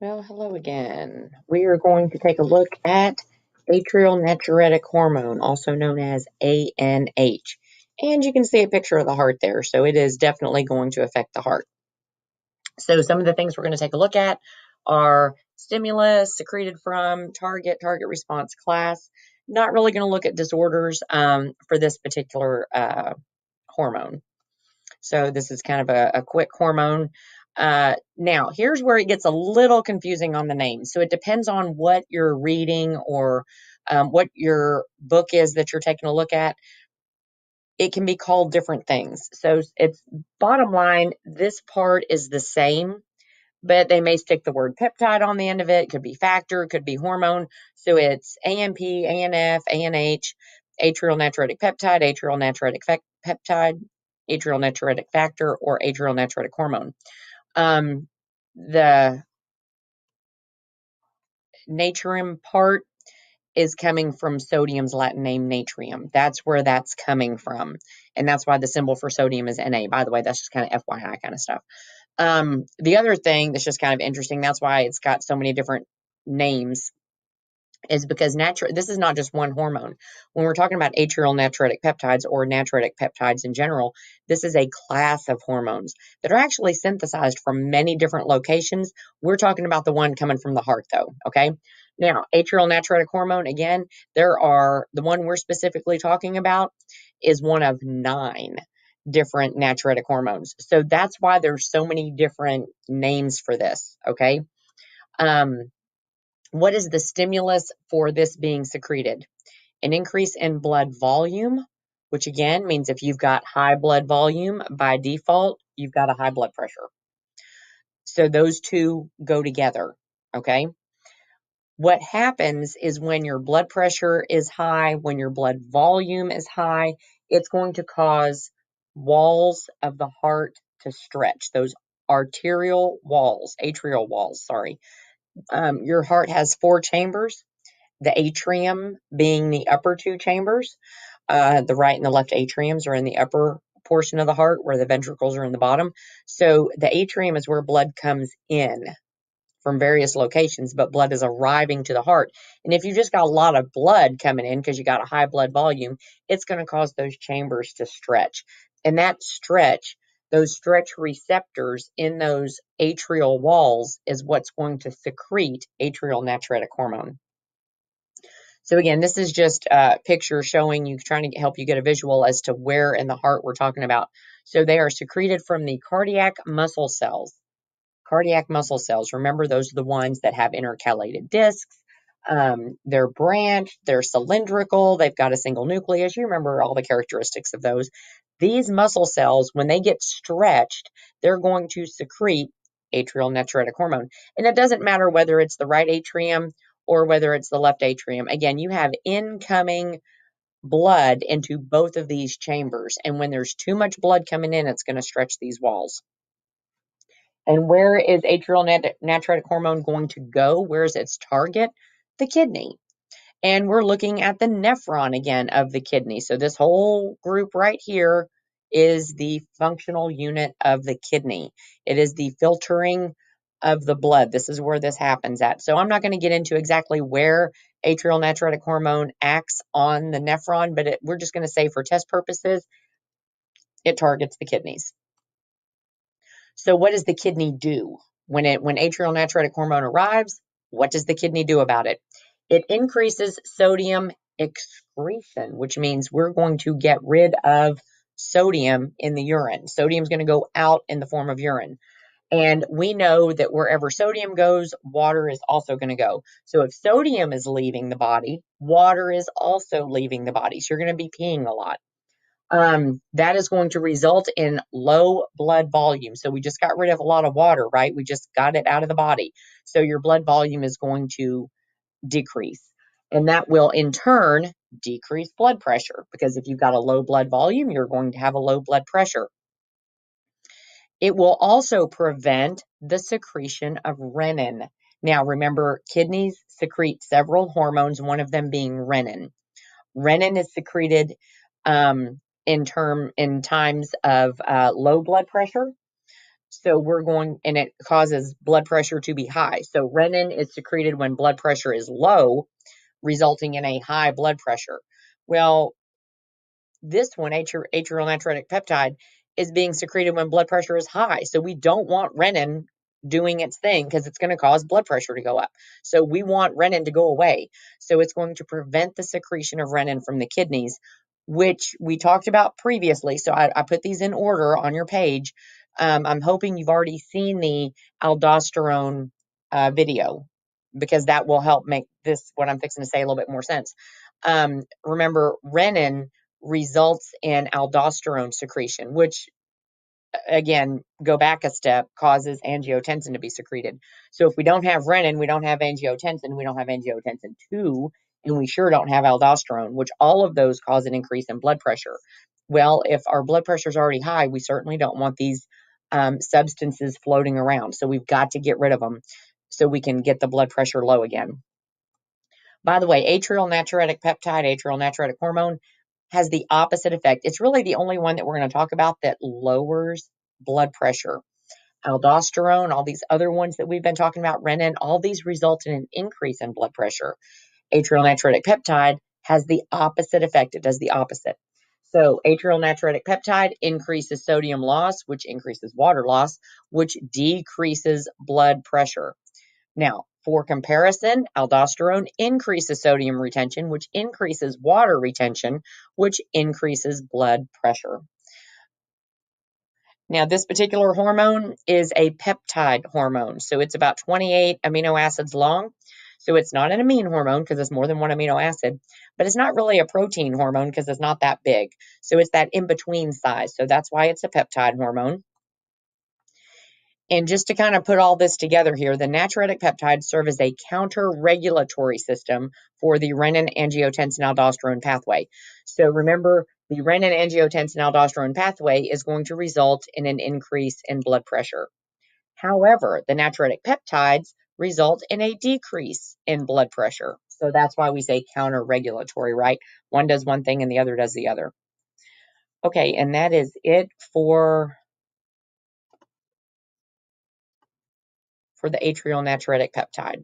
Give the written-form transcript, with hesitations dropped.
Well, hello again. We are going to take a look at atrial natriuretic hormone, also known as ANH. And you can see a picture of the heart there, so it is definitely going to affect the heart. So some of the things we're going to take a look at are stimulus, secreted from, target response class. Not really going to look at disorders for this particular hormone. So this is kind of a quick hormone. Now, here's where it gets a little confusing on the name. So it depends on what you're reading or what your book is that you're taking a look at. It can be called different things. So it's bottom line, this part is the same, but they may stick the word peptide on the end of it. It could be factor, it could be hormone. So it's AMP, ANF, ANH, atrial natriuretic peptide, atrial natriuretic peptide, atrial natriuretic factor, or atrial natriuretic hormone. The natrium part is coming from sodium's Latin name natrium. That's where that's coming from. And that's why the symbol for sodium is Na. By the way, that's just kind of FYI kind of stuff. The other thing that's just kind of interesting, that's why it's got so many different names, is because this is not just one hormone. When we're talking about atrial natriuretic peptides or natriuretic peptides in general, this is a class of hormones that are actually synthesized from many different locations. We're talking about the one coming from the heart, though, okay? Now, atrial natriuretic hormone, again, the one we're specifically talking about is one of 9 different natriuretic hormones. So that's why there's so many different names for this, okay? What is the stimulus for this being secreted? An increase in blood volume, which again means if you've got high blood volume, by default, you've got a high blood pressure. So those two go together, okay? What happens is when your blood pressure is high, when your blood volume is high, it's going to cause walls of the heart to stretch, those atrial walls, sorry. Your heart has 4 chambers, the atrium being the upper 2 chambers. The right and the left atriums are in the upper portion of the heart, where the ventricles are in the bottom. So the atrium is where blood comes in from various locations, but blood is arriving to the heart. And if you've just got a lot of blood coming in because you got a high blood volume, it's going to cause those chambers to stretch. And that stretch, those stretch receptors in those atrial walls, is what's going to secrete atrial natriuretic hormone. So again, this is just a picture showing you, trying to help you get a visual as to where in the heart we're talking about. So they are secreted from the cardiac muscle cells. Cardiac muscle cells, remember, those are the ones that have intercalated discs. They're branched, they're cylindrical, they've got a single nucleus. You remember all the characteristics of those. These muscle cells, when they get stretched, they're going to secrete atrial natriuretic hormone. And it doesn't matter whether it's the right atrium or whether it's the left atrium. Again, you have incoming blood into both of these chambers. And when there's too much blood coming in, it's going to stretch these walls. And where is atrial natriuretic hormone going to go? Where's its target? The kidney. And we're looking at the nephron again of the kidney. So this whole group right here is the functional unit of the kidney. It is the filtering of the blood. This is where this happens at. So I'm not going to get into exactly where atrial natriuretic hormone acts on the nephron, but we're just going to say for test purposes, it targets the kidneys. So what does the kidney do? When atrial natriuretic hormone arrives, what does the kidney do about it? It increases sodium excretion, which means we're going to get rid of sodium in the urine. Sodium is going to go out in the form of urine. And we know that wherever sodium goes, water is also going to go. So if sodium is leaving the body, water is also leaving the body. So you're going to be peeing a lot. That is going to result in low blood volume. So we just got rid of a lot of water, right? We just got it out of the body. So your blood volume is going to decrease. And that will in turn decrease blood pressure, because if you've got a low blood volume, you're going to have a low blood pressure. It will also prevent the secretion of renin. Now, remember, kidneys secrete several hormones, one of them being renin. Renin is secreted in times of low blood pressure. So and it causes blood pressure to be high. So renin is secreted when blood pressure is low, resulting in a high blood pressure. Well, this one, atrial natriuretic peptide, is being secreted when blood pressure is high. So we don't want renin doing its thing because it's going to cause blood pressure to go up. So we want renin to go away. So it's going to prevent the secretion of renin from the kidneys, which we talked about previously. So I put these in order on your page. I'm hoping you've already seen the aldosterone video, because that will help make this, what I'm fixing to say, a little bit more sense. Remember, renin results in aldosterone secretion, which, again, go back a step, causes angiotensin to be secreted. So if we don't have renin, we don't have angiotensin, we don't have angiotensin 2, and we sure don't have aldosterone, which all of those cause an increase in blood pressure. Well, if our blood pressure is already high, we certainly don't want these substances floating around. So we've got to get rid of them so we can get the blood pressure low again. By the way, atrial natriuretic peptide, atrial natriuretic hormone, has the opposite effect. It's really the only one that we're going to talk about that lowers blood pressure. Aldosterone, all these other ones that we've been talking about, renin, all these result in an increase in blood pressure. Atrial natriuretic peptide has the opposite effect. It does the opposite. So atrial natriuretic peptide increases sodium loss, which increases water loss, which decreases blood pressure. Now, for comparison, aldosterone increases sodium retention, which increases water retention, which increases blood pressure. Now, this particular hormone is a peptide hormone, so it's about 28 amino acids long. So it's not an amine hormone because it's more than one amino acid, but it's not really a protein hormone because it's not that big. So it's that in-between size. So that's why it's a peptide hormone. And just to kind of put all this together here, the natriuretic peptides serve as a counter-regulatory system for the renin-angiotensin-aldosterone pathway. So remember, the renin-angiotensin-aldosterone pathway is going to result in an increase in blood pressure. However, the natriuretic peptides result in a decrease in blood pressure. So that's why we say counter-regulatory, right? One does one thing and the other does the other. Okay, and that is it for the atrial natriuretic peptide.